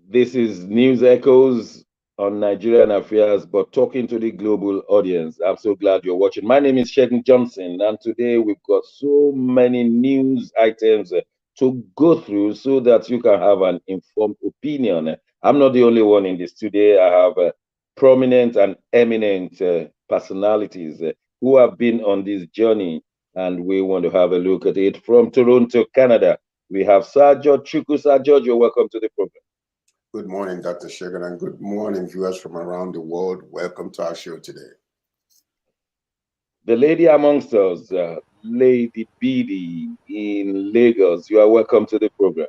This is News Echoes on Nigerian affairs, but talking to the global audience. I'm so glad you're watching. My name is Shegun Johnson, and today we've got so many news items to go through so that you can have an informed opinion. I'm not the only one in this today. I have prominent and eminent personalities who have been on this journey, and we want to have a look at it. From Toronto, Canada, we have Sir George Chuku. Sir George, you're welcome to the program. Good morning, Dr. Shegun, and good morning, viewers from around the world. Welcome to our show today. The lady amongst us, Lady BD in Lagos, you are welcome to the program.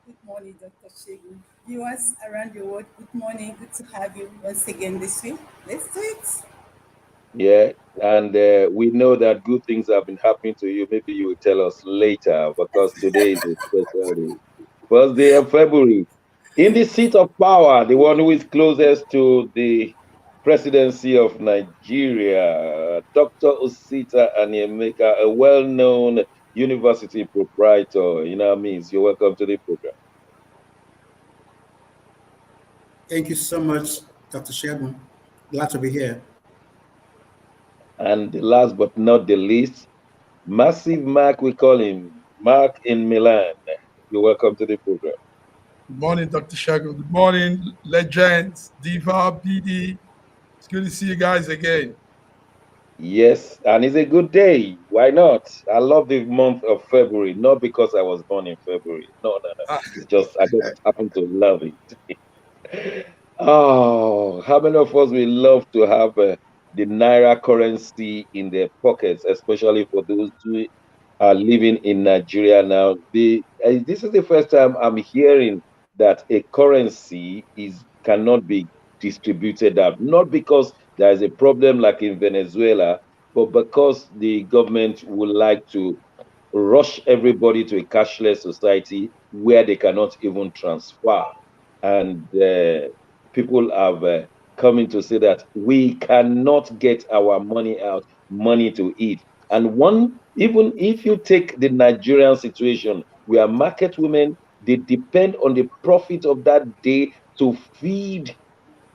Good morning, Dr. Shegun. Viewers around the world, good morning. Good to have you once again this week. Let's do it. Yeah, and we know that good things have been happening to you. Maybe you will tell us later because today is a special day. First day of February. In the seat of power, the one who is closest to the presidency of Nigeria, Dr. Osita Anyemeka, a well-known university proprietor in our midst. You're welcome to the program. Thank you so much, Dr. Shegun. Glad to be here. And last but not the least, Massive Mark, we call him Mark in Milan. You're welcome to the program. Good morning, Dr. Shagun. Good morning, legends, Diva, PD. It's good to see you guys again. Yes, and it's a good day. Why not? I love the month of February, not because I was born in February. No, no, no. Ah, It's just I just happen to love it. Oh, how many of us will love to have the Naira currency in their pockets, especially for those who are living in Nigeria now? This is the first time I'm hearing that a currency is cannot be distributed out, not because there is a problem like in Venezuela, but because the government would like to rush everybody to a cashless society where they cannot even transfer. And people have coming to say that we cannot get our money out, money to eat. And one, even if you take the Nigerian situation, where market women, they depend on the profit of that day to feed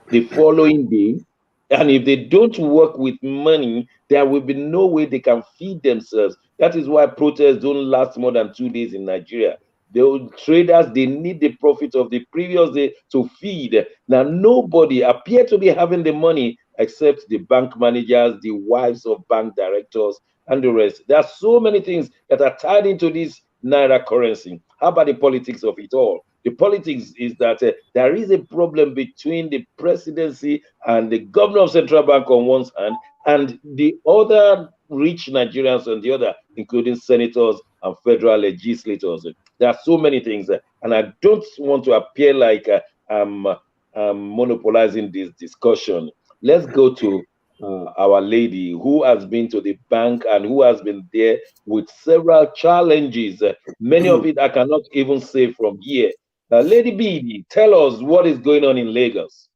the following day. And if they don't work with money, there will be no way they can feed themselves. That is why protests don't last more than 2 days in Nigeria. The traders, they need the profit of the previous day to feed. Now, nobody appear to be having the money except the bank managers, the wives of bank directors, and the rest. There are so many things that are tied into this Naira currency. How about the politics of it all? The politics is that there is a problem between the presidency and the governor of central bank on one hand, and the other rich Nigerians on the other, including senators and federal legislators. There are so many things, and I don't want to appear like I'm monopolizing this discussion. Let's go to our lady who has been to the bank and who has been there with several challenges. Many of it I cannot even say from here. Lady B, tell us what is going on in Lagos.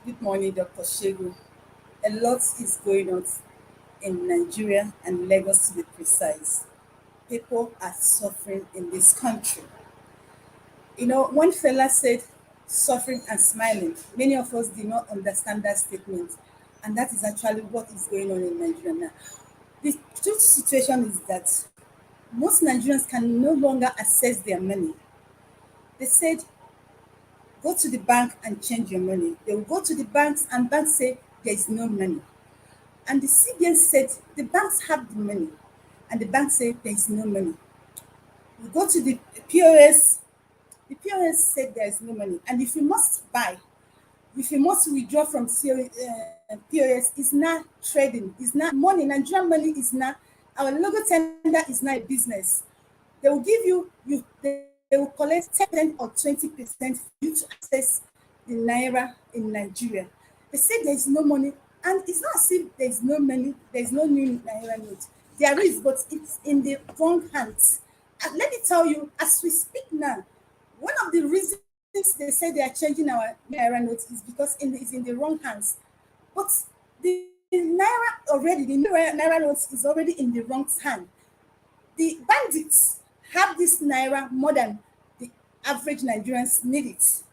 Good morning, Dr. Shegun. A lot is going on in Nigeria and Lagos to be precise. People are suffering in this country. You know, one fella said suffering and smiling. Many of us did not understand that statement. And that is actually what is going on in Nigeria now. The truth situation is that most Nigerians can no longer access their money. They said, go to the bank and change your money. They will go to the banks and banks say there is no money. And the CBN said the banks have the money. And the bank said there is no money. We go to the POS. The POS said there is no money. And if you must buy, if you must withdraw from POS, it's not trading, it's not money. Nigerian money is not, our logo tender is not a business. They will give they will collect 10% or 20% for you to access the Naira in Nigeria. They say there is no money, and it's not as if there is no money, there is no new Naira note. There is, but it's in the wrong hands. And let me tell you, as we speak now, one of the reasons they say they are changing our Naira notes is because it's in the wrong hands. But the Naira already, the Naira notes is already in the wrong hand. The bandits have this Naira more than the average Nigerians need it.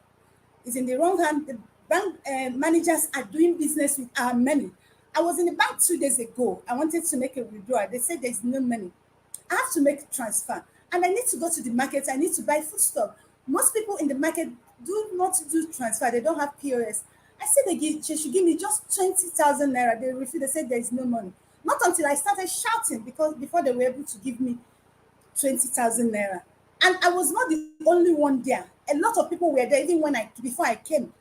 It's in the wrong hand. The bank managers are doing business with our money. I was in the bank 2 days ago. I wanted to make a withdrawal. They said there's no money. I have to make a transfer. And I need to go to the market. I need to buy foodstuff. Most people in the market do not do transfer. They don't have POS. I said they should give me just 20,000 Naira. They refused. They said there is no money. Not until I started shouting, because before they were able to give me 20,000 Naira. And I was not the only one there. A lot of people were there even before I came.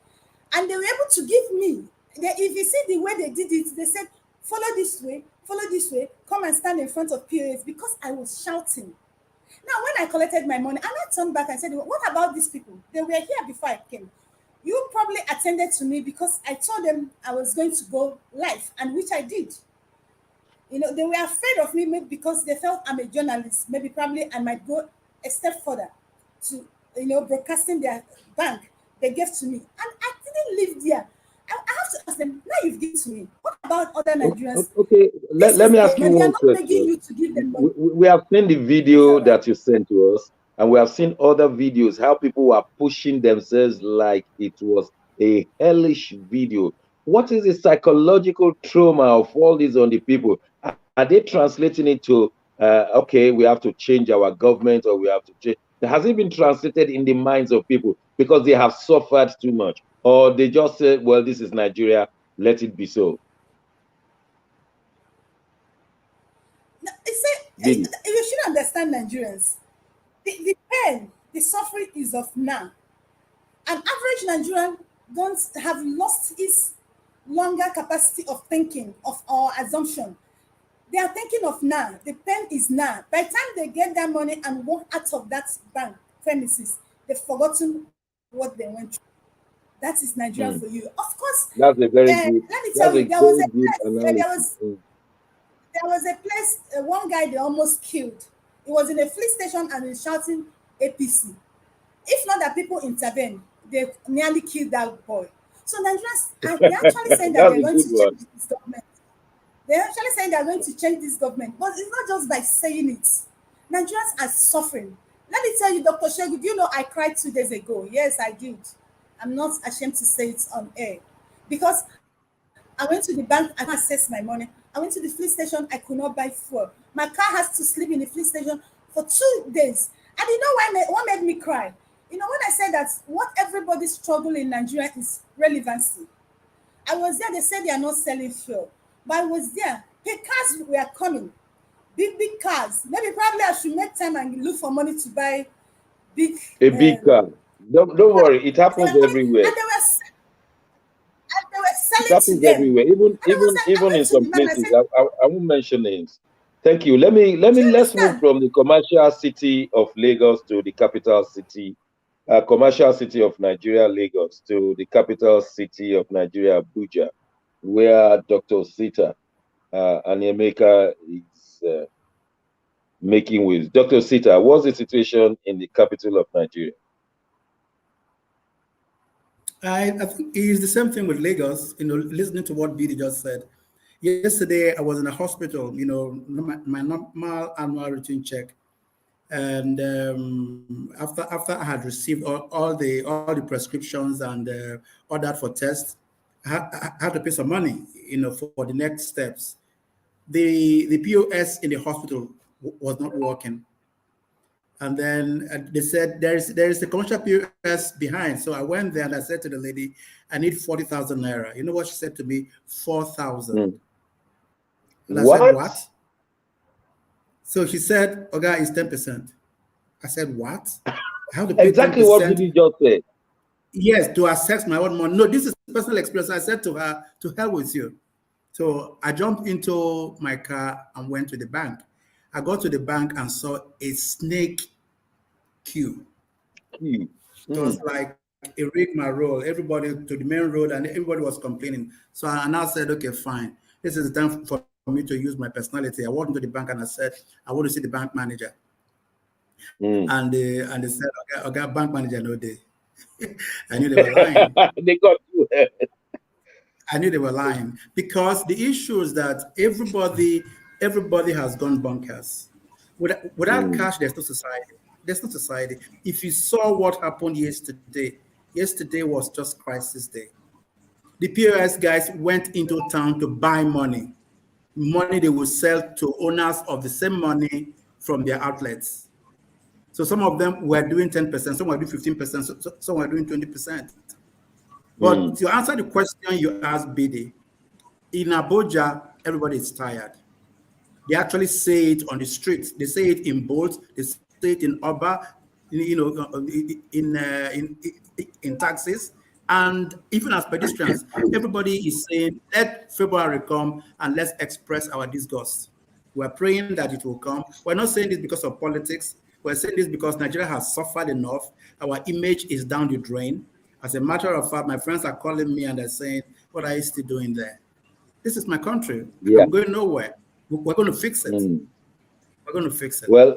And they were able to give me. If you see the way they did it, they said, follow this way, come and stand in front of POS, because I was shouting. Now, when I collected my money, and I turned back and said, what about these people? They were here before I came. You probably attended to me because I told them I was going to go live, and which I did. You know, they were afraid of me, maybe because they felt I'm a journalist. Maybe probably I might go a step further to, broadcasting their bank they gave to me. And I didn't live there. I have to ask them, now you've given to me. What about other Nigerians? Okay, let me ask you one question. They are not begging question. you to give them money. We have seen the video that you sent to us, and we have seen other videos how people were pushing themselves like it was a hellish video. What is the psychological trauma of all this on the people? Are they translating it to, okay, we have to change our government, or we have to change? Has it been translated in the minds of people because they have suffered too much? Or they just say, well, this is Nigeria, let it be so? No, you should understand Nigerians. The pain, the suffering is of now. An average Nigerian don't have lost his longer capacity of thinking of our assumption. They are thinking of now. The pain is now. By the time they get that money and walk out of that bank premises, they've forgotten what they went through. That is Nigeria for you. Of course, that's a very good. Let me tell you, there was a place, one guy they almost killed. He was in a police station and he's shouting APC. If not that people intervened, they nearly killed that boy. So Nigerians, they're actually saying that they're going to change this government. They're actually saying they're going to change this government. But it's not just by saying it. Nigerians are suffering. Let me tell you, Dr. Shegu, you know I cried 2 days ago. Yes, I did. I'm not ashamed to say it on air. Because I went to the bank and accessed my money. I went to the police station, I could not buy fuel. My car has to sleep in the police station for 2 days. And you know what made me cry? You know, when I said that what everybody's struggle in Nigeria is relevancy. I was there, they said they are not selling fuel. But I was there. The cars were coming. Big cars. Maybe probably I should make time and look for money to buy big car. Don't worry, it happens everywhere. And they were selling it happens to them. everywhere, even in some places. I won't mention names. Thank you. Let's move from the commercial city of Lagos to the capital city, commercial city of Nigeria, Lagos, to the capital city of Nigeria, Abuja, where Dr. Sita Anyemeka is making waves. Dr. Sita, what's the situation in the capital of Nigeria? I think it's the same thing with Lagos, listening to what BD just said. Yesterday, I was in a hospital, my normal annual routine check. And after I had received all the prescriptions and ordered for tests, I had to pay some money, for the next steps. The POS in the hospital was not working. And then they said there is a commercial POS behind. So I went there and I said to the lady, I need 40,000 Naira. You know what she said to me? 4,000. And I said, what? So she said, okay, it's 10%. I said, what? How to pay exactly 10%? What did you just say? Yes, to access my own money. No, this is personal experience. I said to her, to hell with you. So I jumped into my car and went to the bank. I got to the bank and saw a snake queue. It was like a rigmarole. Everybody to the main road and everybody was complaining. So I now said, okay, fine. This is the time for me to use my personality. I walked into the bank and I said, I want to see the bank manager. And they said, okay, bank manager, no day. I knew they were lying. They got you. I knew they were lying because the issue is that everybody has gone bonkers. Without cash, there's no society. There's no society. If you saw what happened yesterday was just crisis day. The POS guys went into town to buy money they will sell to owners of the same money from their outlets. So some of them were doing 10%, some were doing 15%, some were doing 20%. But to answer the question you asked, BD, in Abuja, everybody is tired. They actually say it on the streets. They say it in Bolt. They say it in Oba, in taxis, and even as pedestrians. Everybody is saying, "Let February come and let's express our disgust." We're praying that it will come. We're not saying this because of politics. We're saying this because Nigeria has suffered enough. Our image is down the drain. As a matter of fact, my friends are calling me and they're saying, "What are you still doing there?" This is my country. Yeah. I'm going nowhere. We're going to fix it. We're going to fix it. Well,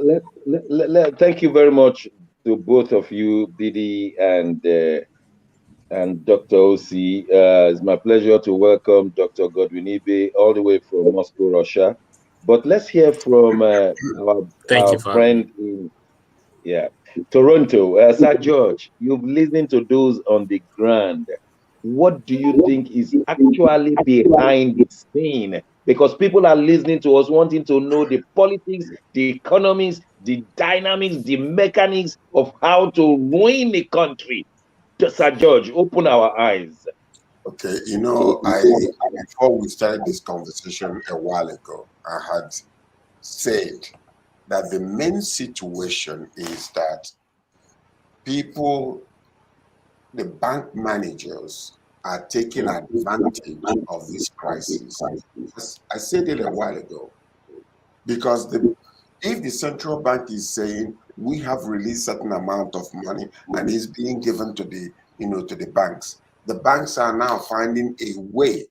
thank you very much to both of you, Bidi and Dr. OC. It's my pleasure to welcome Dr. Godwin Ibe all the way from Moscow, Russia. But let's hear from our friend in Toronto, Sir George. You've listened to those on the ground. What do you think is actually behind the scene? Because people are listening to us, wanting to know the politics, the economics, the dynamics, the mechanics of how to win the country. Sir George, open our eyes. Okay, before we started this conversation a while ago, I had said that the main situation is that the bank managers are taking advantage of this crisis. I said it a while ago, because if the central bank is saying we have released certain amount of money and is being given to the banks, the banks are now finding a way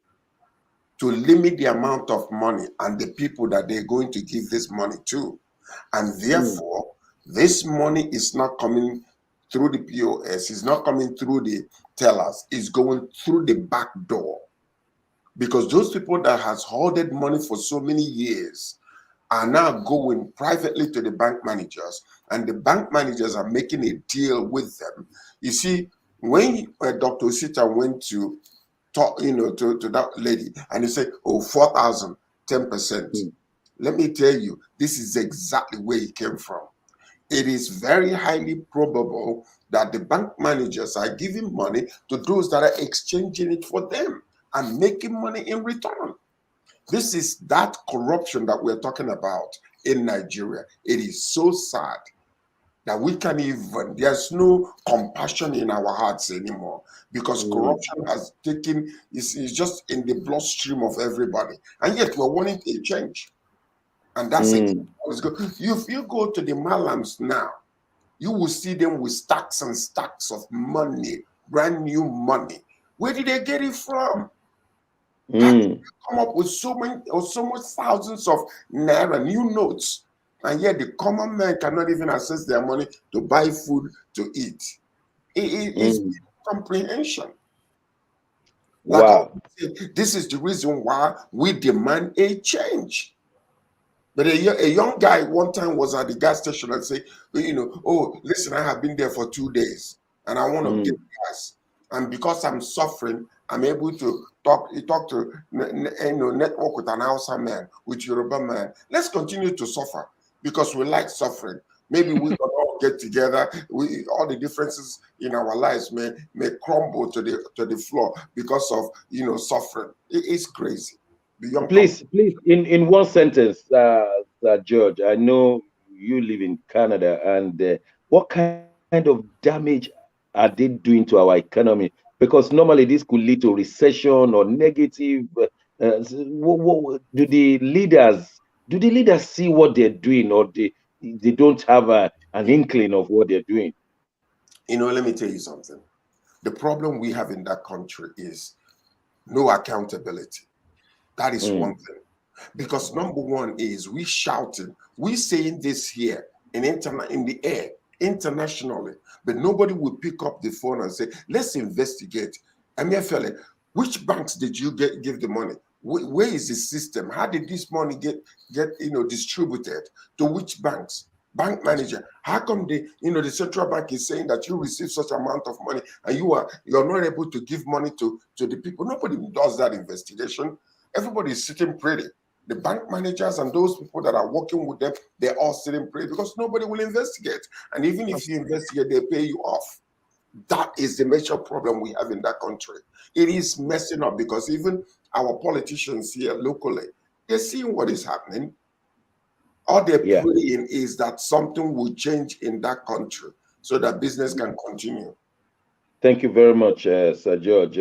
to limit the amount of money and the people that they're going to give this money to, and therefore this money is not coming through the POS, it's not coming through the tellers, it's going through the back door. Because those people that has hoarded money for so many years are now going privately to the bank managers, and the bank managers are making a deal with them. You see, when Dr. Osita went to talk, to that lady, and he said, "Oh, 4,000, 10%." Let me tell you, this is exactly where it came from. It is very highly probable that the bank managers are giving money to those that are exchanging it for them and making money in return. This is that corruption that we're talking about in Nigeria. It is so sad that we can't even, there's no compassion in our hearts anymore, because corruption has taken, is just in the bloodstream of everybody. And yet we're wanting a change. And that's it. If you go to the Malams now, you will see them with stacks and stacks of money, brand new money. Where did they get it from? They come up with so much thousands of Naira new notes, and yet the common man cannot even access their money to buy food to eat. It is comprehension. Wow. This is the reason why we demand a change. But a young guy one time was at the gas station and say, "Oh, listen, I have been there for 2 days and I want to get gas. And because I'm suffering, I'm able to talk to network with an Hausa man, with Yoruba man. Let's continue to suffer because we like suffering. Maybe we can all get together. All the differences in our lives may crumble to the floor because of suffering." It's crazy. Please, in one sentence, George, I know you live in Canada, and what kind of damage are they doing to our economy? Because normally this could lead to recession or negative. Do the leaders see what they're doing, or they don't have an inkling of what they're doing? Let me tell you something. The problem we have in that country is no accountability. That is one thing. Because number one is we shouting, we saying this here in the air, internationally, but nobody will pick up the phone and say, "Let's investigate." Emefiele, which banks did you give the money? Where is the system? How did this money get distributed to which banks? Bank manager. How come the central bank is saying that you receive such amount of money and you're not able to give money to the people? Nobody does that investigation. Everybody is sitting pretty. The bank managers and those people that are working with them, they're all sitting pretty because nobody will investigate. And even if you investigate, they pay you off. That is the major problem we have in that country. It is messing up because even our politicians here locally, they're seeing what is happening. All they're Yeah. praying is that something will change in that country so that business can continue. Thank you very much, Sir George.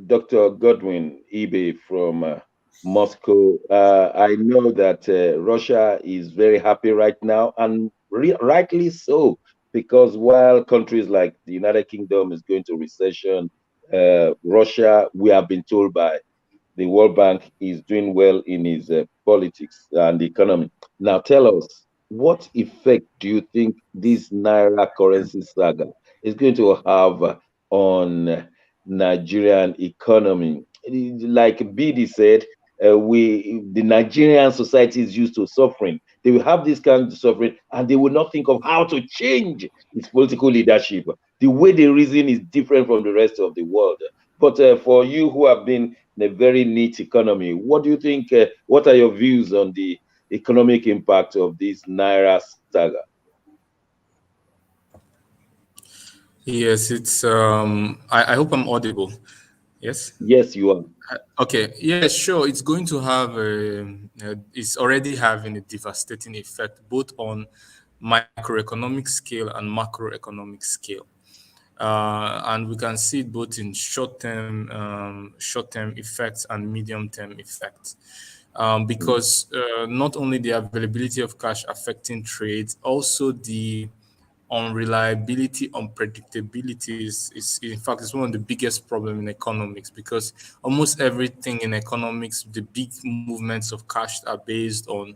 Dr. Godwin Ibe from Moscow. I know that Russia is very happy right now, and rightly so, because while countries like the United Kingdom is going to recession, Russia, we have been told by the World Bank, is doing well in his politics and economy. Now, tell us, what effect do you think this Naira currency saga is going to have on Nigerian economy? Like BD said, the Nigerian society is used to suffering. They will have this kind of suffering, and they will not think of how to change its political leadership. The way they reason is different from the rest of the world. But for you who have been in a very neat economy, what do you think? What are your views on the economic impact of this Naira saga? Yes, it's I hope I'm audible. Yes. Yes, you are. Okay. Yeah, sure. It's going to have it's already having a devastating effect both on microeconomic scale and macroeconomic scale. And we can see it both in short-term effects and medium-term effects. Because not only the availability of cash affecting trade, also the unreliability, unpredictability is in fact is one of the biggest problem in economics, because almost everything in economics, the big movements of cash are based on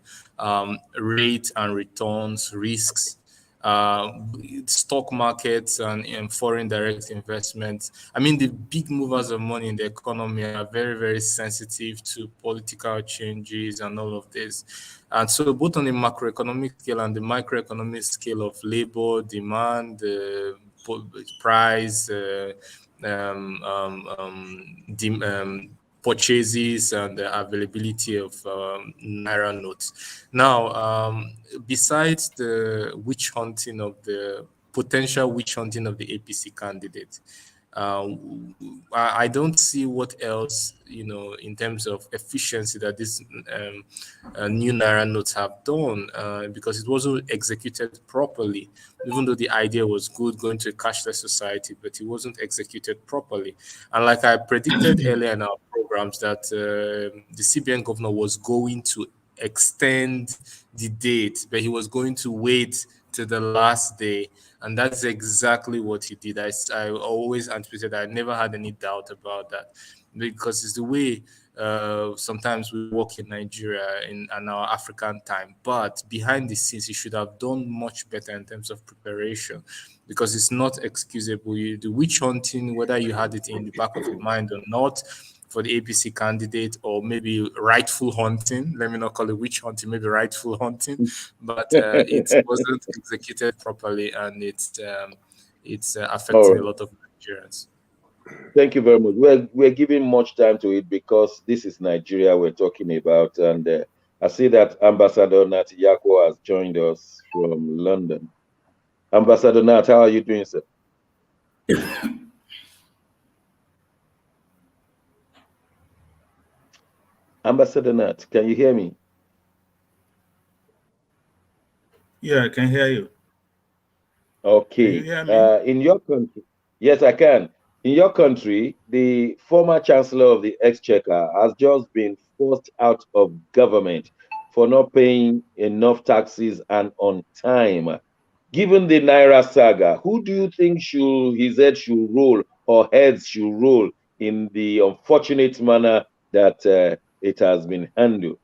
rate and returns, risks, uh, stock markets and foreign direct investments. I mean, the big movers of money in the economy are very, very sensitive to political changes and all of this. And so, both on the macroeconomic scale and the microeconomic scale of labor, demand, price, purchases, and the availability of Naira notes. Now, besides the witch hunting of the potential witch hunting of the APC candidate, uh, I don't see what else, in terms of efficiency that this new Naira notes have done, because it wasn't executed properly. Even though the idea was good, going to a cashless society, but it wasn't executed properly. And like I predicted earlier in our programs, that the CBN governor was going to extend the date, but he was going to wait to the last day. And that's exactly what he did. I always anticipated, I never had any doubt about that, because it's the way sometimes we work in Nigeria in our African time. But behind the scenes, he should have done much better in terms of preparation, because it's not excusable. The witch hunting, whether you had it in the back of your mind or not, for the APC candidate, or maybe rightful hunting. Let me not call it witch hunting, maybe rightful hunting, but it wasn't executed properly, and it's All affecting a right. lot of Nigerians. Thank you very much. We're giving much time to it because this is Nigeria we're talking about, and I see that Ambassador Nat Yako has joined us from London. Ambassador Nat, how are you doing, sir? Ambassador Nat, can you hear me? Yeah, I can hear you. Can you Okay. hear me? In your country, yes, I can. In your country, the former Chancellor of the Exchequer has just been forced out of government for not paying enough taxes and on time. Given the Naira saga, who do you think his head should roll or heads should roll in the unfortunate manner that it has been handled?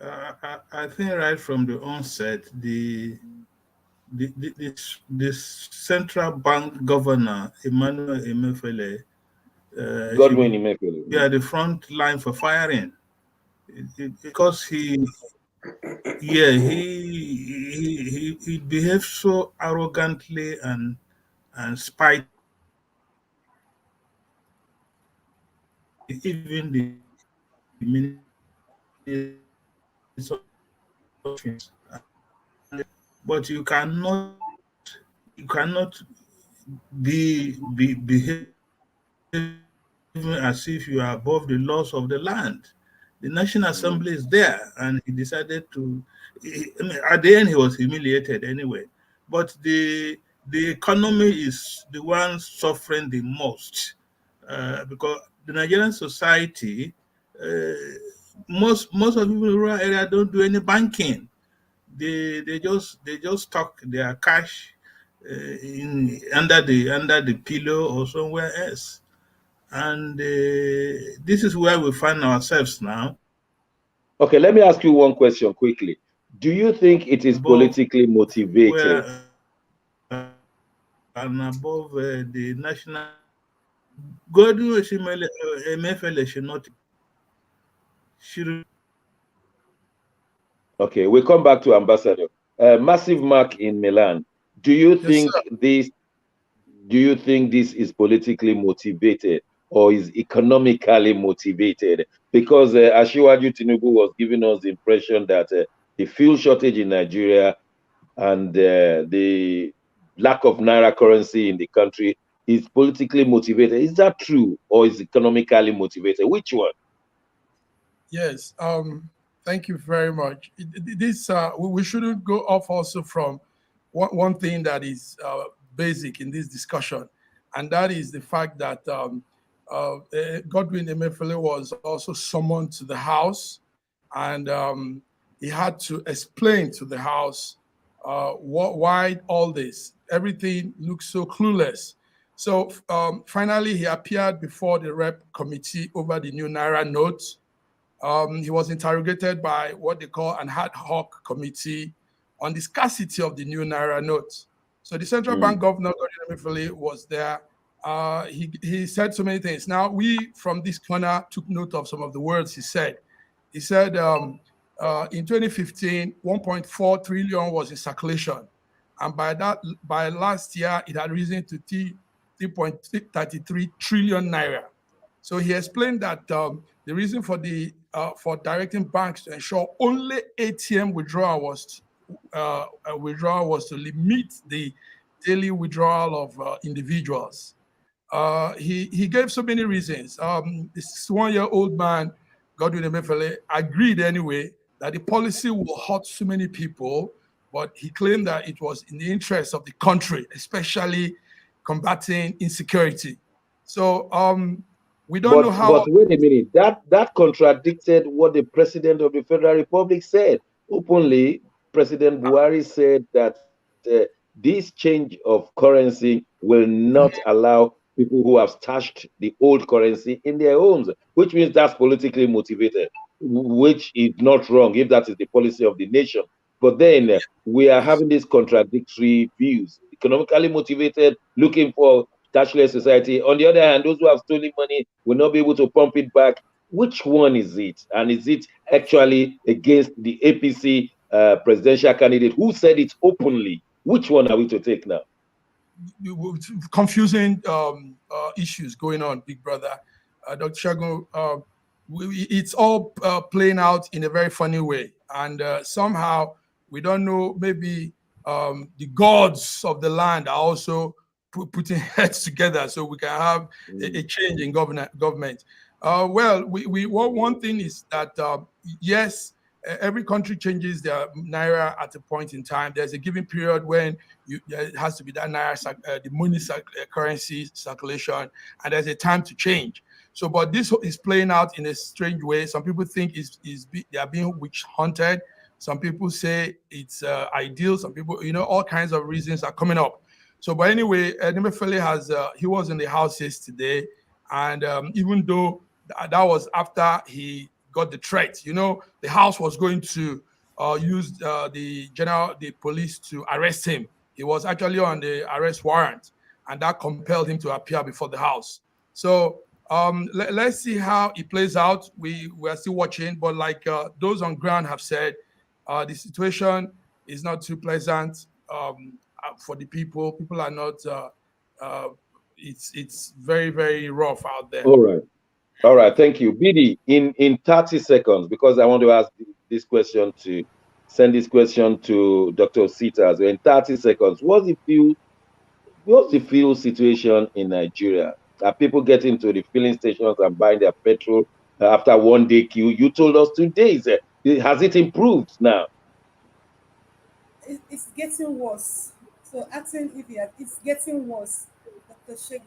I think right from the onset, this central bank governor Emmanuel Emefiele, should Godwin be Emefiele. at the front line for firing. Because yeah, he behaves so arrogantly and spitefully. Even the minister of defense. But you cannot behave as if you are above the laws of the land. The National Assembly is there, and he decided to. I mean, at the end, he was humiliated anyway. But the economy is the one suffering the most, because the Nigerian society, uh, most of the people in the rural area don't do any banking. They just stock their cash in under the pillow or somewhere else. And this is where we find ourselves now, Okay, let me ask you one question quickly. Do you think it is above politically motivated? where and above the national. Godwin Emefiele should not should Okay, we come back to Ambassador. Massive mark in Milan. Do you Yes, think sir. this? Do you think this is politically motivated or is economically motivated? Because Asiwaju Tinubu was giving us the impression that the fuel shortage in Nigeria and the lack of naira currency in the country is politically motivated. Is that true or is economically motivated? Which one? Yes. Thank you very much. This we shouldn't go off also from one thing that is basic in this discussion, and that is the fact that Godwin Emefiele was also summoned to the House, and he had to explain to the House why all this. Everything looks so clueless. So finally, he appeared before the Rep Committee over the new Naira notes. He was interrogated by what they call an ad hoc committee on the scarcity of the new Naira notes. So the central bank governor, Godwin Emefiele, was there. He said so many things. Now, we from this corner took note of some of the words he said. He said in 2015, 1.4 trillion was in circulation. And by last year, it had risen to 3.33 trillion naira. So he explained that the reason for directing banks to ensure only ATM withdrawal was to limit the daily withdrawal of individuals. He gave so many reasons. This 1-year-old man, Godwin Emefiele, agreed anyway that the policy will hurt so many people, but he claimed that it was in the interest of the country, especially combating insecurity. So we don't know how. But wait a minute. That contradicted what the president of the Federal Republic said openly. President Buhari said that this change of currency will not allow people who have stashed the old currency in their homes, which means that's politically motivated, which is not wrong if that is the policy of the nation. But then we are having these contradictory views. Economically motivated, looking for cashless society. On the other hand, those who have stolen money will not be able to pump it back. Which one is it? And is it actually against the APC presidential candidate who said it openly? Which one are we to take now? Confusing issues going on, big brother. Dr. Shagun, it's all playing out in a very funny way. And somehow we don't know, maybe the gods of the land are also putting heads together so we can have a change in government. Well, one thing is that, yes, every country changes their naira at a point in time. There's a given period when it has to be that naira, the money currency circulation, and there's a time to change. So, but this is playing out in a strange way. Some people think they are being witch hunted. Some people say it's ideal. Some people, all kinds of reasons are coming up. So, but anyway, Emefiele he was in the House yesterday, and even though that was after he got the threat, the House was going to use the police to arrest him He was actually on the arrest warrant, and that compelled him to appear before the House. So let's see how it plays out. We are still watching, but like those on ground have said, the situation is not too pleasant for the people. People are not. It's very, very rough out there. All right. Thank you, BD. In 30 seconds, because I want to ask this question to send this question to Dr. Sita. So in 30 seconds, what's the fuel situation in Nigeria? Are people getting to the filling stations and buying their petrol after one day queue? You told us 2 days. Has it improved now? It's getting worse. So asking if it's getting worse, Dr. Shegu,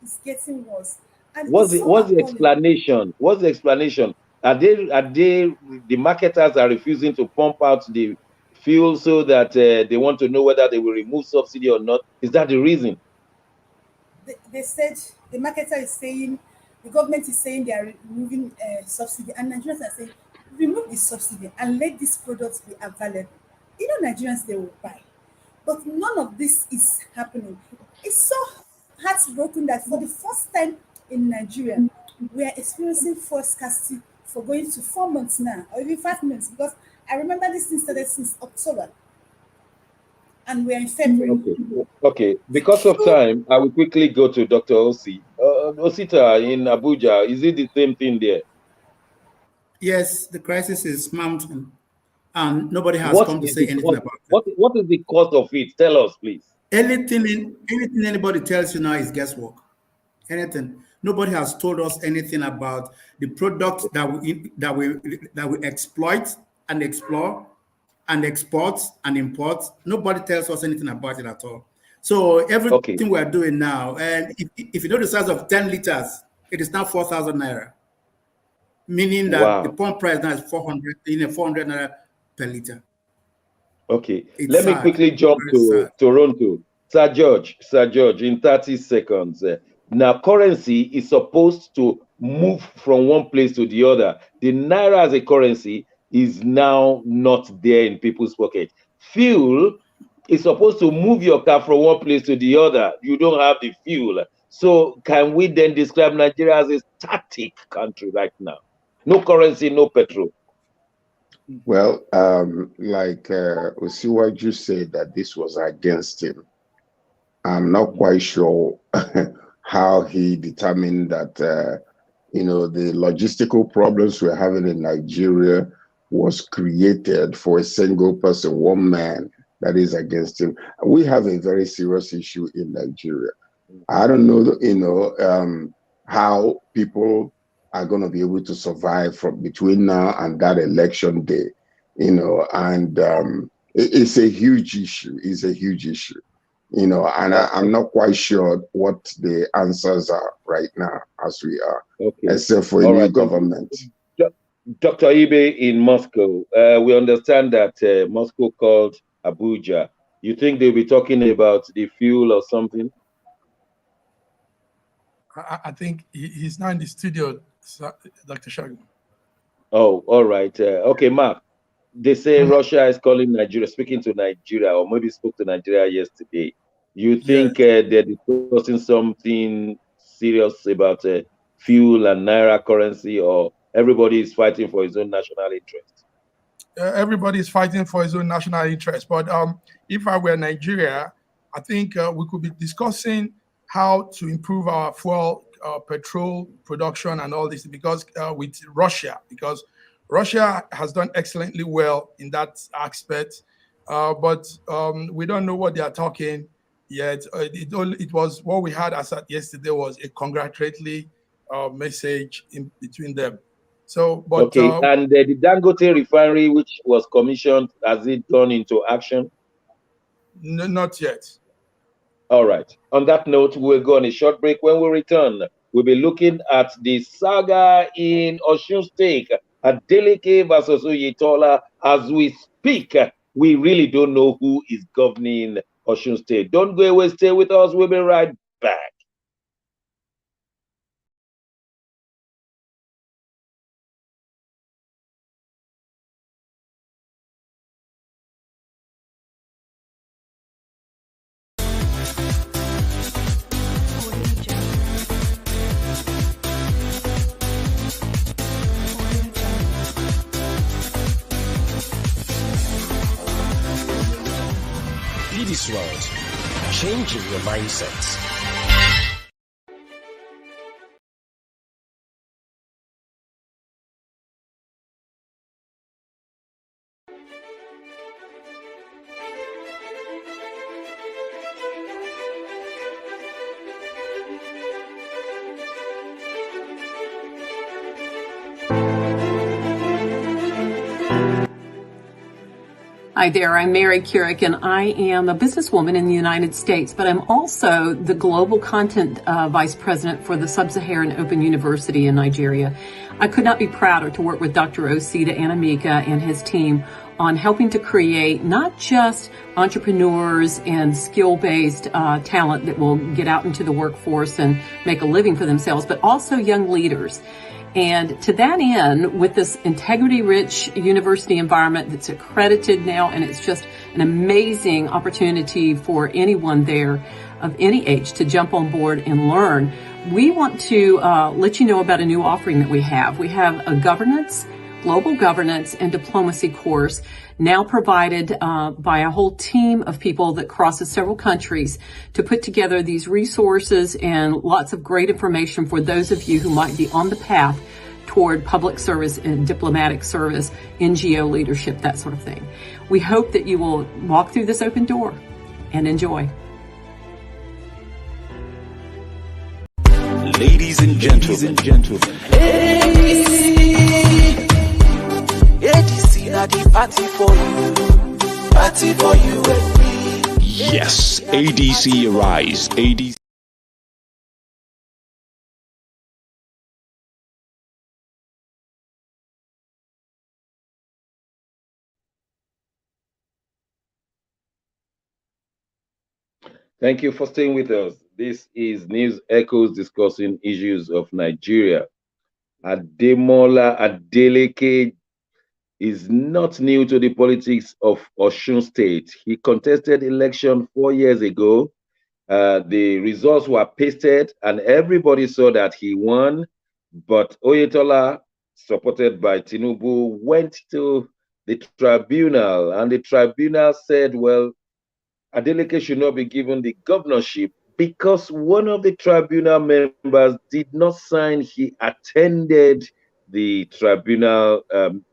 it's getting worse. And it's so What's the appalling. explanation? What's the explanation? Are they the marketers are refusing to pump out the fuel so that they want to know whether they will remove subsidy or not? Is that the reason? They said the marketer is saying, the government is saying they are removing subsidy, and Nigerians are saying, remove the subsidy and let these products be available. You know, Nigerians, they will buy. But none of this is happening. It's so heartbroken that for the first time in Nigeria, we are experiencing fuel scarcity for going to 4 months now, or even 5 months, because I remember this thing started since October, and we're in February. Okay. Okay. Because of Fuel time, I will quickly go to Dr. Osi. Osita in Abuja, is it the same thing there? Yes, the crisis is mounting, and nobody has What come to is say the anything cause? about it. What is the cause of it? Tell us, please. Anything anybody tells you now is guesswork. Anything. Nobody has told us anything about the products that we exploit and explore and export and import. Nobody tells us anything about it at all. So Okay. everything we are doing now, and if you know the size of 10 liters, it is now 4,000 naira, meaning that the Wow. pump price now is 400, 400 naira per liter. Okay, It's let me sad, quickly jump very to sad. Toronto. Sir George, in 30 seconds. Now, currency is supposed to move from one place to the other. The Naira as a currency is now not there in people's pocket. Fuel is supposed to move your car from one place to the other. You don't have the fuel. So can we then describe Nigeria as a static country right now? No currency, no petrol. Well, like Osiwaju said that this was against him. I'm not quite sure how he determined that, the logistical problems we're having in Nigeria was created for a single person, one man that is against him. We have a very serious issue in Nigeria. I don't know, how people are going to be able to survive from between now and that election day, and it's a huge issue. It's a huge issue, and I'm not quite sure what the answers are right now as we are, Okay. except for a All new right. government. Dr. Ibe in Moscow, we understand that Moscow called Abuja. You think they'll be talking about the fuel or something? I think he's now in the studio, Dr. Shagun. Oh, all right. Okay, Mark. They say Russia is calling Nigeria, speaking to Nigeria, or maybe spoke to Nigeria yesterday. You Yes. think they're discussing something serious about fuel and Naira currency, or everybody is fighting for his own national interest? Everybody is fighting for his own national interest. But if I were Nigeria, I think we could be discussing how to improve our fuel, petrol production, and all this because with Russia, because Russia has done excellently well in that aspect. But we don't know what they are talking yet. It was what we had as at yesterday was a congratulatory message in between them. So, but Okay, and the Dangote refinery, which was commissioned, has it gone into action? not yet. All right. On that note, we'll go on a short break. When we return, we'll be looking at the saga in Osun State, Adeleke versus Oyetola. As we speak, we really don't know who is governing Osun State. Don't go away. Stay with us. We'll be right back. this world, changing your mindset. Hi there, I'm Mary Keurig, and I am a businesswoman in the United States, but I'm also the Global Content Vice President for the Sub-Saharan Open University in Nigeria. I could not be prouder to work with Dr. Osita Anamika and his team on helping to create not just entrepreneurs and skill-based talent that will get out into the workforce and make a living for themselves, but also young leaders. And to that end, with this integrity-rich university environment that's accredited now, and it's just an amazing opportunity for anyone there of any age to jump on board and learn, we want to let you know about a new offering that we have. We have a global governance and diplomacy course now provided by a whole team of people that crosses several countries to put together these resources and lots of great information for those of you who might be on the path toward public service and diplomatic service, NGO leadership, that sort of thing. We hope that you will walk through this open door and enjoy. Ladies and gentlemen, ADC na the party for you and me. Yes, ADC arise, ADC. Thank you for staying with us. This is News Echoes discussing issues of Nigeria. Ademola Adeleke is not new to the politics of Osun State. He contested election 4 years ago. The results were pasted and everybody saw that he won. But Oyetola, supported by Tinubu, went to the tribunal and the tribunal said, well, Adeleke should not be given the governorship because one of the tribunal members did not sign. He attended the tribunal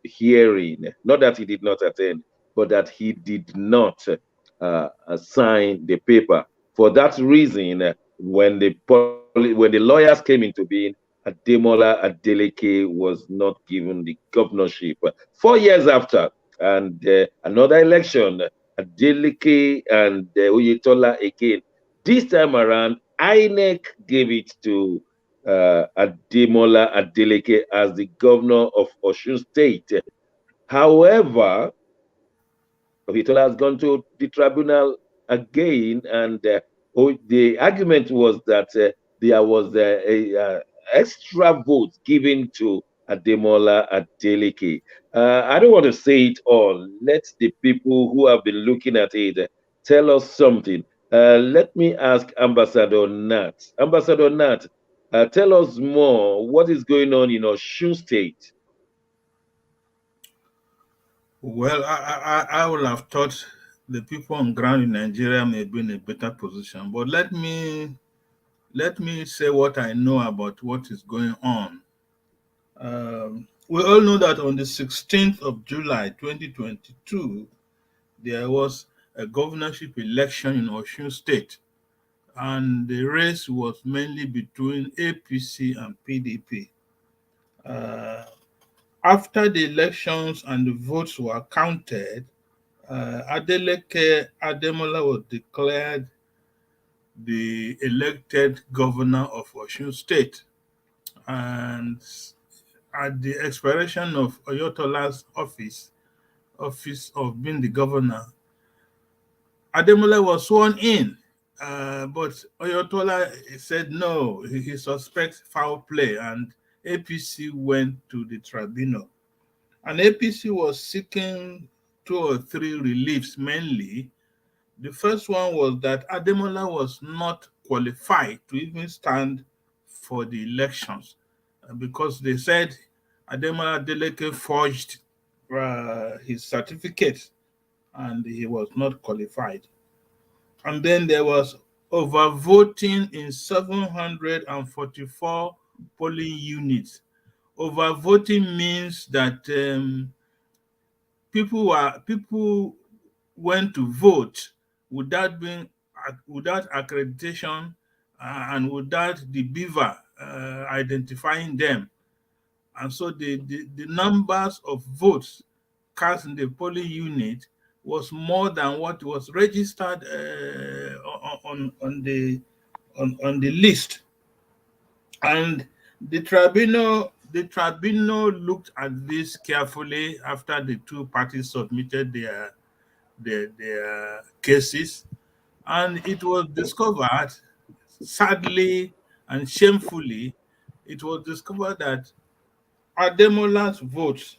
hearing. Not that he did not attend, but that he did not sign the paper. For that reason, when the lawyers came into being, Ademola Adeleke was not given the governorship. 4 years after, and another election, Adeleke and Oyetola again. This time around, INEC gave it to Ademola Adeleke as the governor of Osun State. However, Oyetola has gone to the tribunal again, and the argument was that there was a extra vote given to Ademola Adeleke. I don't want to say it all. Let the people who have been looking at it tell us something. Let me ask Ambassador Nat. Ambassador Nat, tell us more. What is going on in Osun State? Well, I would have thought the people on ground in Nigeria may be in a better position. But let me say what I know about what is going on. We all know that on the 16th of July 2022, there was a governorship election in Osun State, and the race was mainly between APC and PDP. After the elections and the votes were counted, Adeleke Ademola was declared the elected governor of Osun State. And at the expiration of Oyetola's office of being the governor, Ademola was sworn in. But Oyetola said no, he suspects foul play, and APC went to the tribunal. And APC was seeking 2 or 3 reliefs mainly. The first one was that Ademola was not qualified to even stand for the elections because they said Ademola Adeleke forged his certificate and he was not qualified. And then there was overvoting in 744 polling units. Overvoting means that people went to vote without without accreditation and without the BVAS identifying them. And so the numbers of votes cast in the polling unit was more than what was registered on the list. And the tribunal looked at this carefully after the two parties submitted their cases, and it was discovered, sadly and shamefully, it was discovered that Ademola's votes,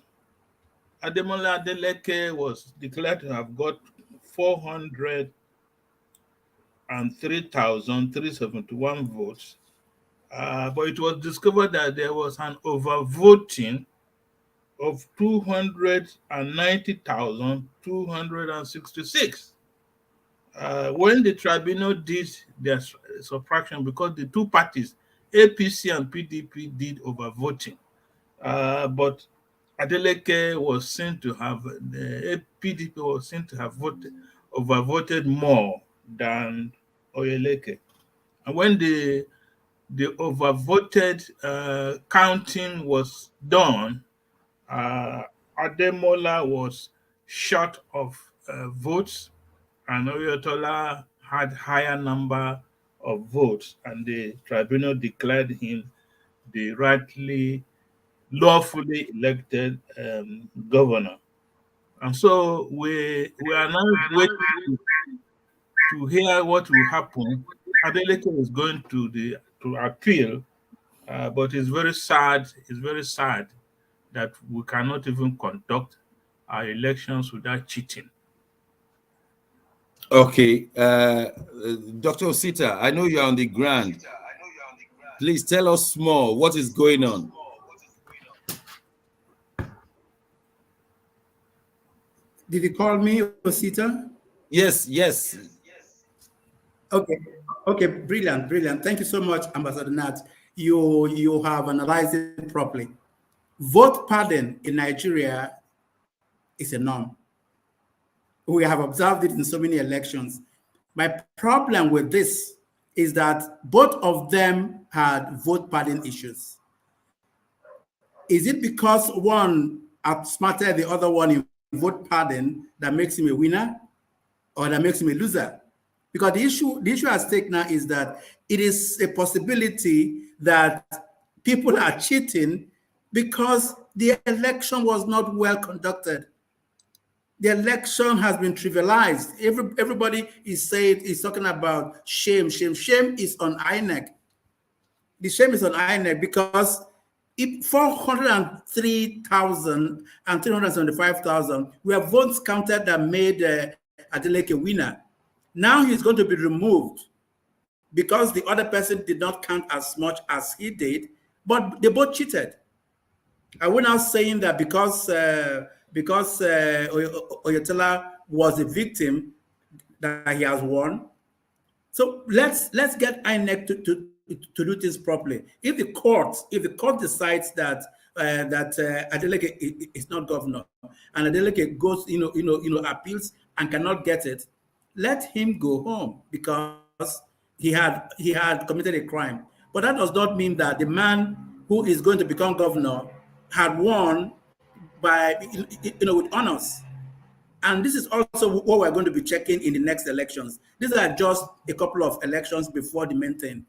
Ademola Adeleke was declared to have got 403,371 votes, but it was discovered that there was an overvoting of 290,266. When the tribunal did their subtraction, because the two parties, APC and PDP, did overvoting, but Adeleke was seen to have, the PDP was seen to have overvoted more than Oyeleke. And when the overvoted counting was done, Ademola was short of votes, and Oyetola had higher number of votes, and the tribunal declared him the lawfully elected governor. And so we are now waiting to hear what will happen. Adeleke is going to appeal, but it's very sad. It's very sad that we cannot even conduct our elections without cheating. Okay, Dr. Osita, I know you're on the ground. Please tell us more. What is going on? Did you call me, Osita? Yes, yes. Okay, brilliant. Thank you so much, Ambassador Nat. You have analyzed it properly. Vote pardon in Nigeria is a norm. We have observed it in so many elections. My problem with this is that both of them had vote pardon issues. Is it because one outsmarted the other one in vote pardon that makes him a winner, or that makes him a loser? Because the issue at stake now is that it is a possibility that people are cheating because the election was not well conducted. The election has been trivialized. Everybody is talking about shame. Shame is on INEC. The shame is on INEC because 403,000 and 375,000 were votes counted that made Adeleke a winner. Now he's going to be removed because the other person did not count as much as he did, but they both cheated. Are we now saying that because Oyetola was a victim that he has won? So let's get INEC to do things properly. If the court decides that Adeleke is not governor, and Adeleke goes appeals and cannot get it, let him go home because he had committed a crime. But that does not mean that the man who is going to become governor had won by with honors. And this is also what we're going to be checking in the next elections. These are just a couple of elections before the main thing.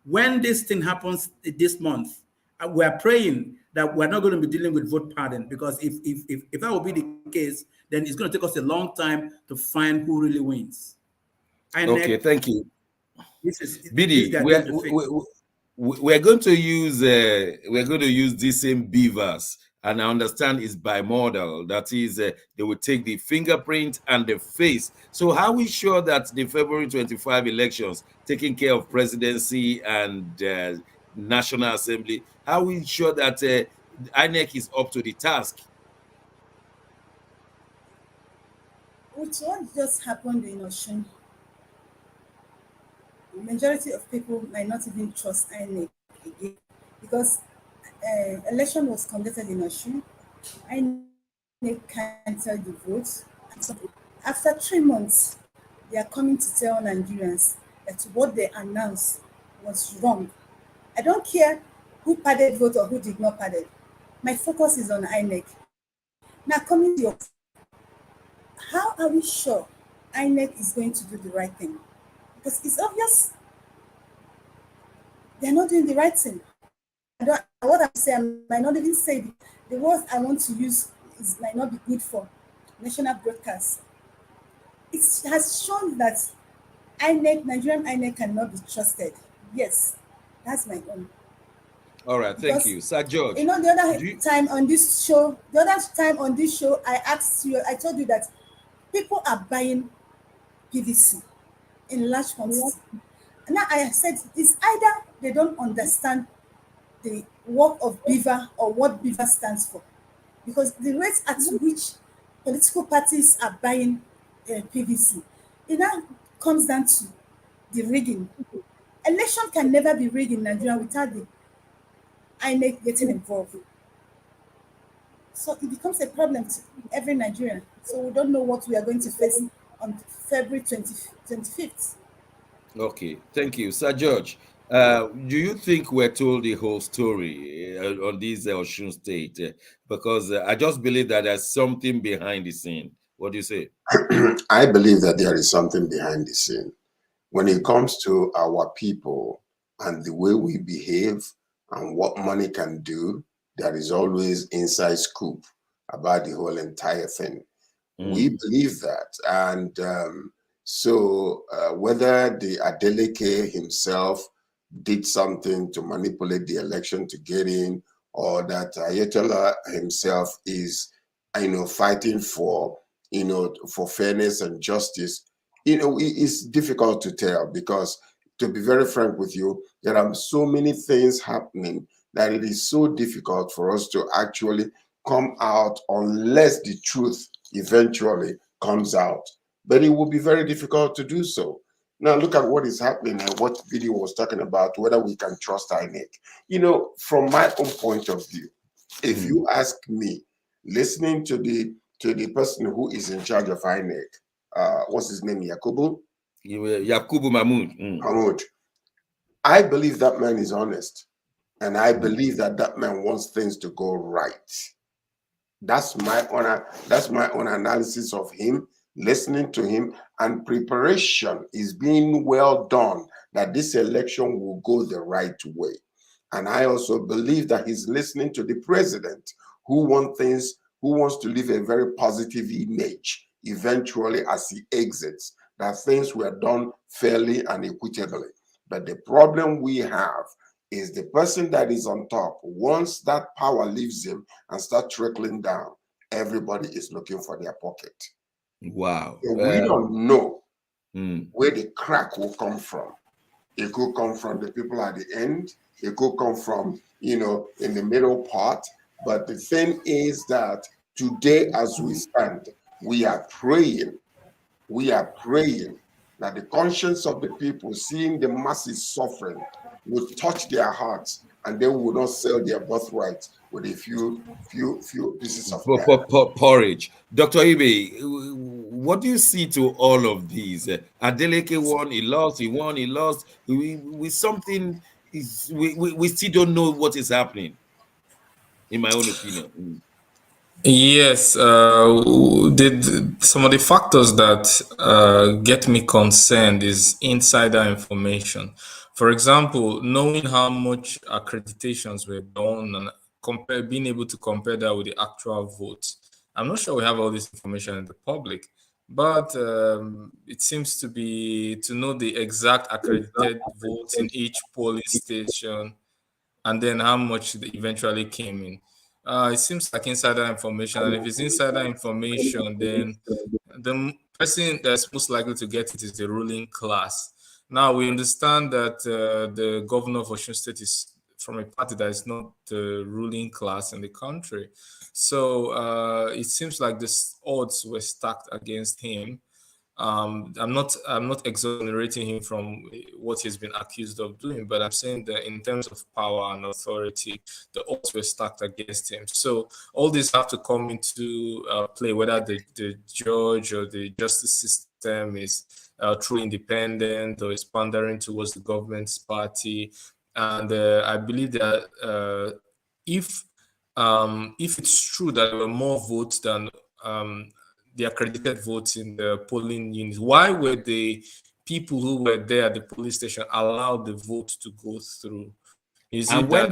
When this thing happens this month, we are praying that we're not going to be dealing with vote pardon, because if that will be the case, then it's going to take us a long time to find who really wins. Okay, thank you. Bidi, we're going to use this same BVAS, and I understand it's bimodal. That is, they will take the fingerprint and the face. So how are we sure that the February 25 elections, taking care of presidency and National Assembly, how are we sure that INEC is up to the task? With what just happened in Osun, majority of people might not even trust INEC again because election was conducted in Osun. INEC canceled the votes. After 3 months, they are coming to tell Nigerians that what they announced was wrong. I don't care who padded vote or who did not padded. My focus is on INEC. Now, coming to your, how are we sure INEC is going to do the right thing? Because it's obvious they're not doing the right thing. What I'm saying, I might not even say the words I want to use might not be good for national broadcast. It has shown that Nigerian INEC cannot be trusted. Yes, that's my own. All right, thank you. Sir George. You know, the other time on this show, I asked you, I told you that people are buying PVC in large quantity. Now I said it's either they don't understand the work of BVA or what BVA stands for, because the rate at which political parties are buying PVC, it now comes down to the rigging. Election can never be rigged in Nigeria without the INEC getting involved. So it becomes a problem to every Nigerian. So we don't know what we are going to face on February 25th. Okay, thank you. Sir George, do you think we're told the whole story on this Osun State? Because I just believe that there's something behind the scene. What do you say? I believe that there is something behind the scene. When it comes to our people and the way we behave and what money can do, there is always inside scoop about the whole entire thing. We believe that. And so whether the Adeleke himself did something to manipulate the election to get in, or that Oyetola himself is, fighting for, for fairness and justice, it's difficult to tell, because to be very frank with you, there are so many things happening that it is so difficult for us to actually come out unless the truth eventually comes out. But it will be very difficult to do so. Now look at what is happening and what video was talking about, whether we can trust INEC. From my own point of view, if you ask me, listening to the person who is in charge of INEC, what's his name, Yakubu Mahmoud. Mahmoud, I believe that man is honest, and I believe that man wants things to go right. That's my own analysis of him, listening to him, and preparation is being well done that this election will go the right way. And I also believe that he's listening to the president, who wants to leave a very positive image eventually as he exits, that things were done fairly and equitably. But the problem we have is the person that is on top. Once that power leaves him and starts trickling down, everybody is looking for their pocket. Wow. So we don't know where the crack will come from. It could come from the people at the end. It could come from, in the middle part. But the thing is that today, as we stand, we are praying that the conscience of the people, seeing the masses suffering, will touch their hearts, and they will not sell their birthright with a few pieces of porridge. Dr. Ibe, what do you see to all of these? Adeleke won, he lost, he won, he lost. We still don't know what is happening, in my own opinion. Yes, some of the factors that get me concerned is insider information. For example, knowing how much accreditations were done and being able to compare that with the actual votes. I'm not sure we have all this information in the public, but it seems to know the exact accredited votes in each polling station, and then how much they eventually came in. It seems like insider information, and if it's insider information, then the person that's most likely to get it is the ruling class. Now, we understand that the governor of Osun State is from a party that is not the ruling class in the country. So it seems like the odds were stacked against him. I'm not exonerating him from what he's been accused of doing, but I'm saying that in terms of power and authority, the odds were stacked against him. So all these have to come into play, whether the judge or the justice system is truly independent or is pandering towards the government's party. And I believe that if it's true that there were more votes than the accredited votes in the polling units, why were the people who were there at the police station allowed the vote to go through? And when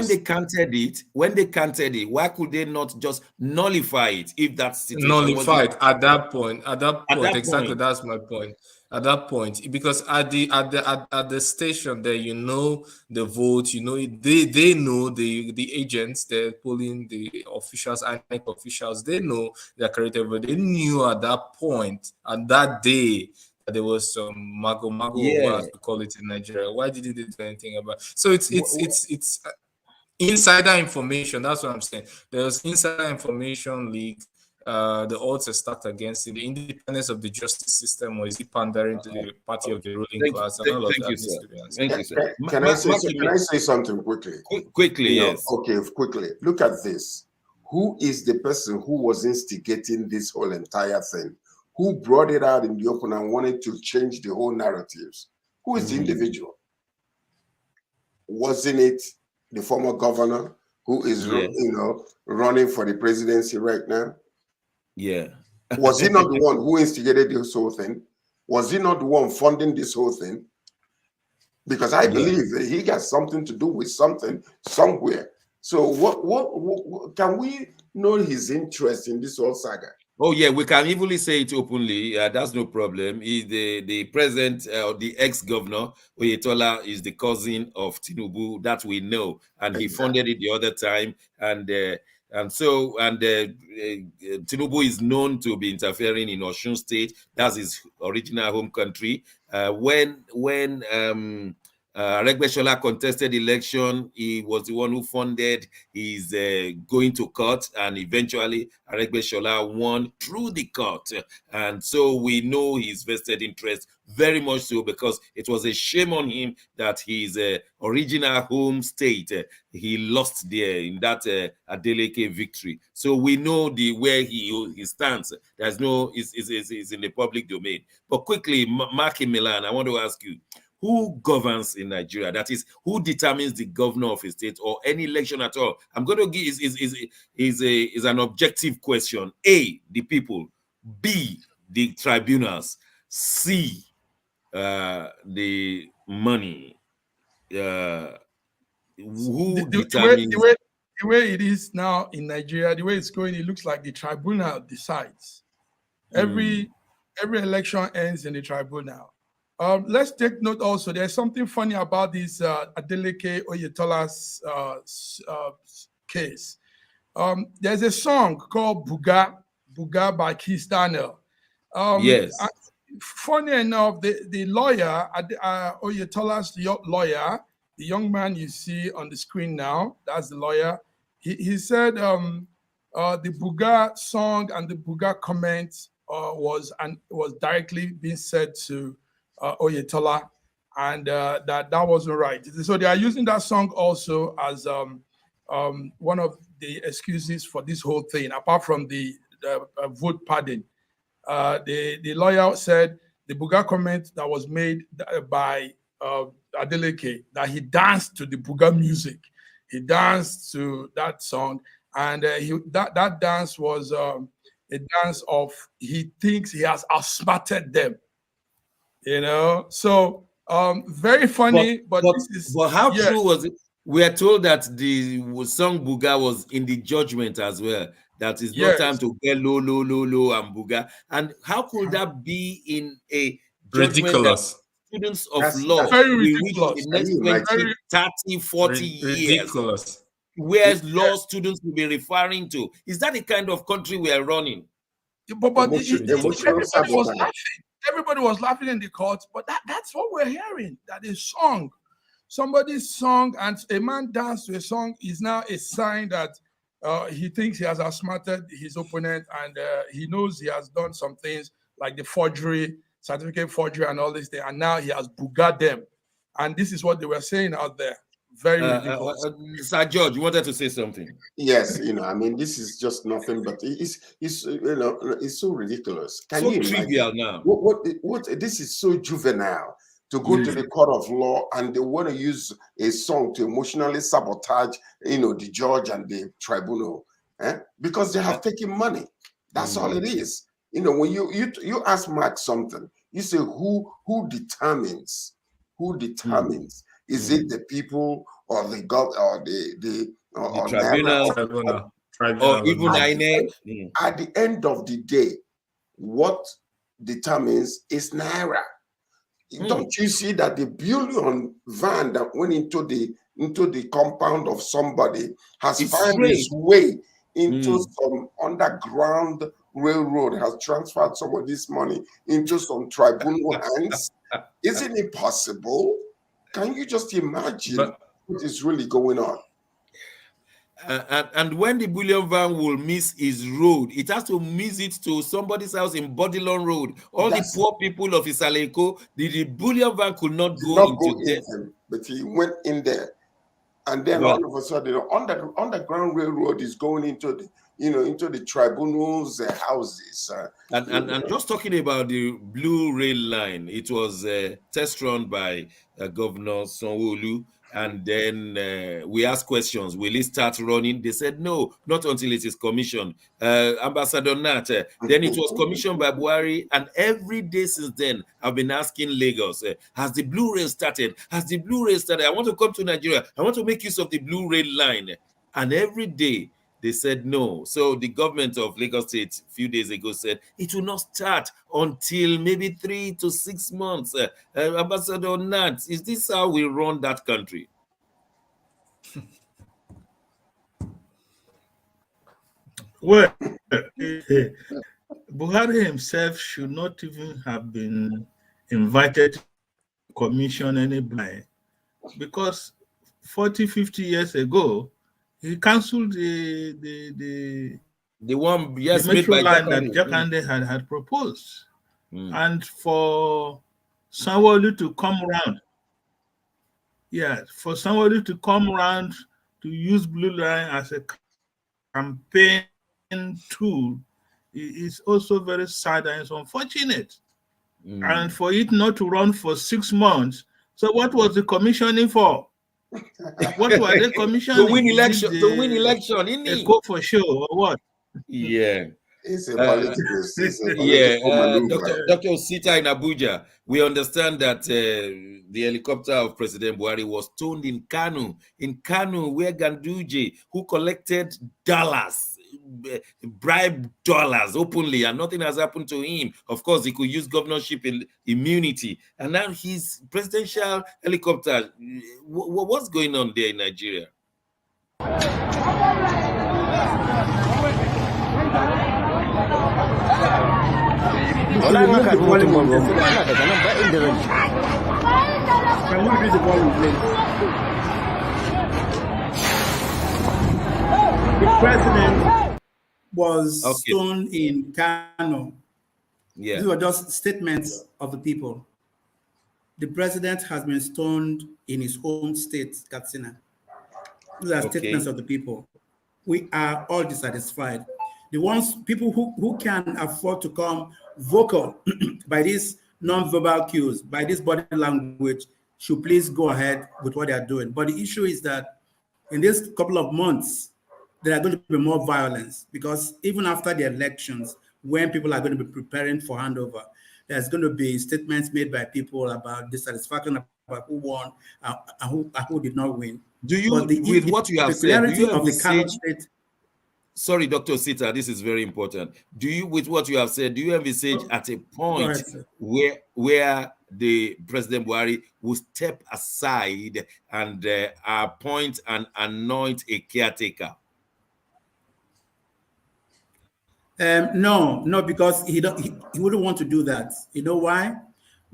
they counted it, why could they not just nullify it if that situation nullified at that point? Exactly, that's my point. At that point, because at the station there, the vote, they know the agents, the polling, the officials, INEC officials, they know the accredited vote. They knew at that point, at that day, that there was some mago, as we call it in Nigeria. Why didn't they do anything about it? So it's insider information. That's what I'm saying. There's insider information leak. The odds are stacked against it. The independence of the justice system, or is it pandering to the party of the ruling class? Thank you, sir. Can I say something quickly? Quickly, yes. Okay, quickly. Look at this. Who is the person who was instigating this whole entire thing? Who brought it out in the open and wanted to change the whole narratives? Who is the individual? Wasn't it the former governor who is, running for the presidency right now? Yeah. Was he not the one who instigated this whole thing? Was he not the one funding this whole thing? Because I believe that he got something to do with something somewhere. So what can we know his interest in this whole saga? Oh yeah, we can easily say it openly. That's no problem. He's the present or the ex-governor Oyetola is the cousin of Tinubu, that we know, and he funded it the other time, and Tinubu is known to be interfering in Osun State. That's his original home country. When Aregbesola contested election, he was the one who funded his going to court, and eventually Aregbesola won through the court. And so we know his vested interest very much so, because it was a shame on him that his original home state, he lost there in that Adeleke victory. So we know where he stands. There's no, is in the public domain. But quickly, Mark in Milan, I want to ask you, who governs in Nigeria? That is, who determines the governor of a state or any election at all? I'm going to give is an objective question. A, the people. B, the tribunals. C, the money. Who determines? The way it is now in Nigeria, the way it's going, it looks like the tribunal decides. Every election ends in the tribunal. Let's take note also, there's something funny about this Adeleke Oyetola's case. There's a song called Buga by Keith Daniel. Yes. Funny enough, the lawyer, Oyetola's lawyer, the young man you see on the screen now, that's the lawyer. He said the Buga song and the Buga comment was directly being said to Oyetola, and that wasn't right. So they are using that song also as one of the excuses for this whole thing, apart from the vote pardon. The lawyer said the Buga comment that was made by Adeleke, that he danced to the Buga music. He danced to that song, and that dance was a dance of, he thinks he has outsmarted them. So very funny, but how true was it? We are told that the song Buga was in the judgment as well. That is no time to get low and Buga. And how could that be in a judgment? Ridiculous. Students of law very ridiculous. In the next 20, 30, 40 years. Ridiculous. Where law students will be referring to. Is that the kind of country we are running? But everybody was laughing in the court, but that's what we're hearing. That is song. Somebody's song, and a man danced to a song is now a sign that he thinks he has outsmarted his opponent, and he knows he has done some things like the forgery, certificate forgery, and all this thing. And now he has bugaed them. And this is what they were saying out there. Very ridiculous. Sir George, you wanted to say something? Yes, I mean, this is just nothing but it's it's so ridiculous. Can So you trivial imagine? now. What this is so juvenile to go to the court of law and they want to use a song to emotionally sabotage, the judge and the tribunal, because they have taken money. That's all it is. When you ask Mark something, you say who determines? Who determines? Is it the people or the God or the tribunal or even INEC? At the end of the day, what determines is Naira. Don't you see that the bullion van that went into the compound of somebody has found its way into some underground railroad, has transferred some of this money into some tribunal hands? Isn't it possible? Can you just imagine what is really going on? And when the bullion van will miss his road, it has to miss it to somebody's house in Bodilon Road. All the poor people of Isaleko, the bullion van could not go into them. But he went in there. And then all of a sudden, underground railroad is going into the into the tribunals' houses. And just talking about the blue rail line, it was test run by Governor Sanwo-Olu. And then we asked questions. Will it start running? They said no, not until it is commissioned. Ambassador Nat, then it was commissioned by Buhari. And every day since then, I've been asking Lagos, has the blue rail started? Has the blue rail started? I want to come to Nigeria. I want to make use of the blue rail line. And every day, they said no. So the government of Lagos State a few days ago said it will not start until maybe 3 to 6 months. Ambassador Nat, is this how we run that country? Well, Buhari himself should not even have been invited to commission any blind, because 40, 50 years ago, he cancelled the one metro line that Jakande had proposed. And for Sanwo-Olu to come around, for Sanwo-Olu to come around to use blue line as a campaign tool is also very sad and it's unfortunate. And for it not to run for 6 months. So what was the commissioning for? What were they commissioning? To win election, isn't it? A go for show or what? Yeah. It's a political Dr. Osita in Abuja, we understand that the helicopter of President Buhari was towed in Kano, where Ganduje, who collected dollars, bribe dollars openly, and nothing has happened to him. Of course, he could use governorship immunity, and now his presidential helicopter. What's going on there in Nigeria? The president was stoned in Kano. These were just statements of the people. The president has been stoned in his home state, Katsina. These are statements of the people. We are all dissatisfied. The ones, people who can afford to come vocal by these non-verbal cues, by this body language, should please go ahead with what they are doing. But the issue is that in this couple of months, there are going to be more violence, because even after the elections, when people are going to be preparing for handover, there's going to be statements made by people about dissatisfaction about who won and who did not win. Do you, with what you have said, do you envisage, sorry, Dr. Sita, this is very important. Do you, with what you have said, do you envisage at a point where the President Buhari will step aside and appoint and anoint a caretaker? No, because he wouldn't want to do that. You know why?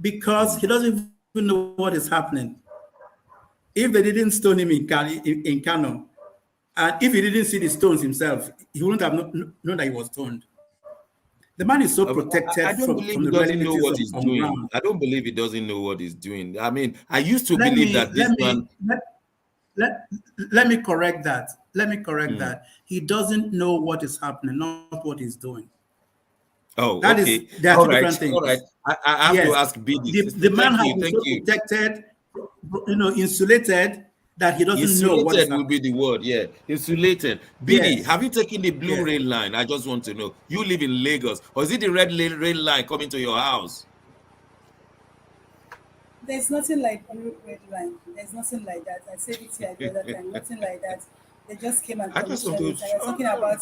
Because he doesn't even know what is happening. If they didn't stone him in Kano, and if he didn't see the stones himself, he wouldn't have known that he was stoned. The man is so I protected don't believe from he the doesn't know realities what of he's on doing. ground. I don't believe he doesn't know what he's doing. I mean, I used to Let believe me that this let man. me let, let, let me correct that. Let me correct Hmm. that. He doesn't know what is happening, not what he's doing. Oh, That is, okay. there are All two right. different All right. things. I have to Yes, ask Biddy. the man Thank has you. been Thank so you. protected, insulated, that he doesn't know what is Insulated will happening. be the word. Yeah. Insulated. Biddy, Yes, have you taken the blue yes. rail line? I just want to know. You live in Lagos. Or is it the red rail line coming to your house? There's nothing like blue red line. There's nothing like that. I said it here the other time. Nothing like that. They just came and I just want commissioned to. it. And you're talking about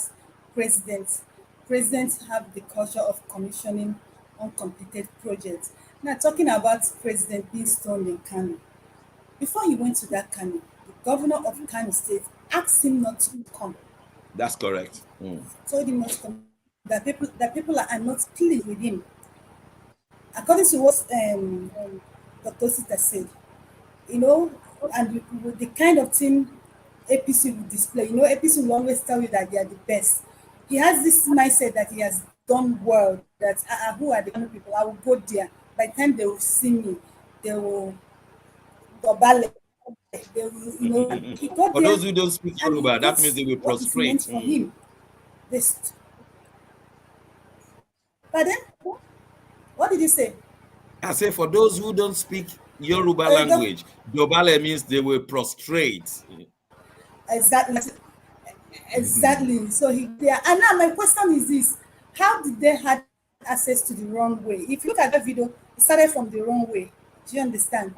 presidents. Presidents have the culture of commissioning uncompleted projects. Now, talking about President being stoned in Kano. Before he went to that Kano, the governor of Kano State asked him not to come. That's correct. Told him not to come. That people are not pleased with him. According to what Dr. Sita said, you know, and with the kind of thing APC will display, APC will always tell you that they are the best. He has this mindset that he has done well, that who are the kind of people? I will go there. By the time they will see me, they will dobale. They will, he got For there those who don't speak and he Yoruba, that got means they will what is meant prostrate. for him. This, but then, what did he say? I say for those who don't speak Yoruba He got language, Dobale means they will prostrate. exactly. Exactly. So he there. And now my question is this: how did they had access to the wrong way? If you look at the video, it started from the wrong way. Do you understand?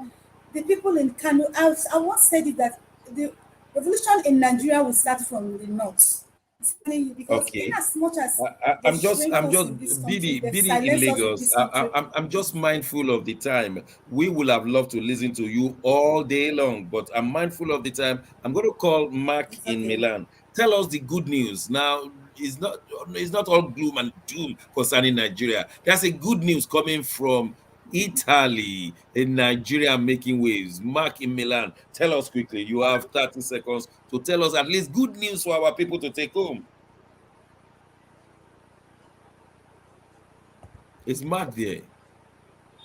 The people in Kano, I once said it that the revolution in Nigeria will start from the north. It's funny because in Okay. as much as they I'm shrink I'm us just in this country, they Bidi in silence us in Lagos. this country. I'm just mindful of the time. We will have loved to listen to you all day long, but I'm mindful of the time. I'm going to call Mark It's in okay. Milan. Tell us the good news. Now, it's not all gloom and doom concerning Nigeria. There's a good news coming from Italy, in Nigeria making waves. Mark in Milan. Tell us quickly. You have 30 seconds to tell us at least good news for our people to take home. Is Mark there?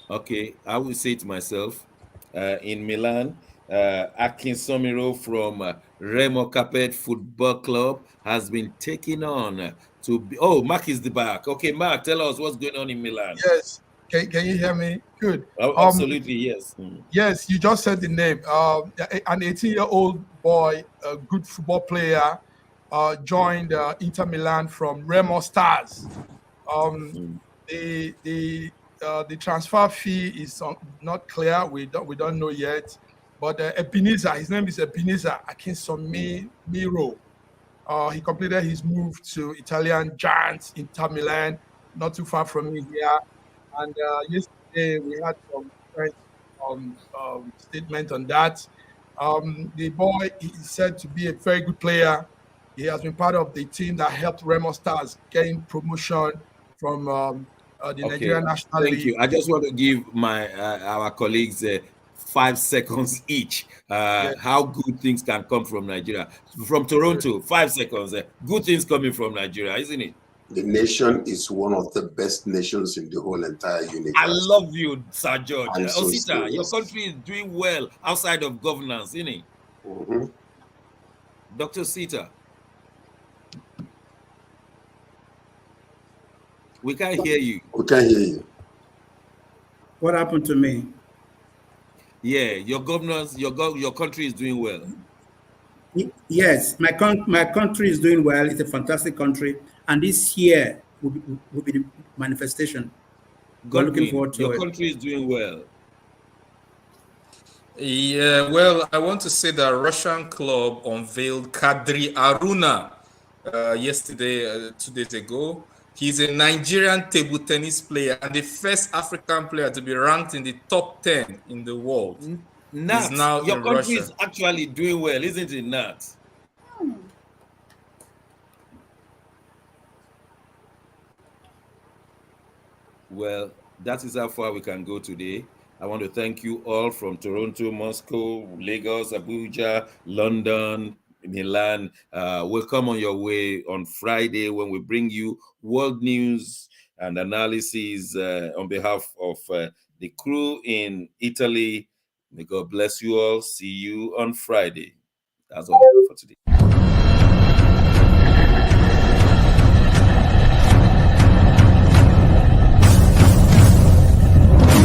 Okay, I will say it myself. In Milan, Akinsanmiro from Remo Carpet Football Club has been taken on to be. Oh, Mark is the back. Okay, Mark, tell us what's going on in Milan. Yes. Can you hear me? Good. Oh, absolutely, yes. Yes, you just said the name. An 18-year-old boy, a good football player, joined Inter Milan from Remo Stars. Um, the transfer fee is not clear. We don't know yet. But Ebenezer, his name is Ebenezer Akinsanmiro. He completed his move to Italian giants Inter Milan, not too far from me here. And yesterday we had some different statement on that. The boy is said to be a very good player. He has been part of the team that helped Remo Stars gain promotion from the Okay, Nigerian National thank League. you. I just want to give my our colleagues 5 seconds each. Yeah. How good things can come from Nigeria, from Toronto. 5 seconds. Good things coming from Nigeria, isn't it? The nation is one of the best nations in the whole entire I universe. love you, Sir George. I'm so Osita, your serious. country is doing well outside of governance, isn't it? Mm-hmm. Dr. Sita, we can't hear you. We can hear you. What happened to me? Yeah, your governance, your country is doing well. Yes, my country is doing well. It's a fantastic country, and this year will be the manifestation. We're looking Godwin, forward to your it. country is doing well. Yeah, well, I want to say that Russian club unveiled Kadri Aruna yesterday, 2 days ago. He's a Nigerian table tennis player and the first African player to be ranked in the top 10 in the world. He's Nat, now your in country Russia. is actually doing well, isn't it, Nat? Well, that is how far we can go today. I want to thank you all from Toronto, Moscow, Lagos, Abuja, London, Milan. We'll come on your way on Friday when we bring you world news and analysis on behalf of the crew in Italy. May God bless you all. See you on Friday. That's all for today.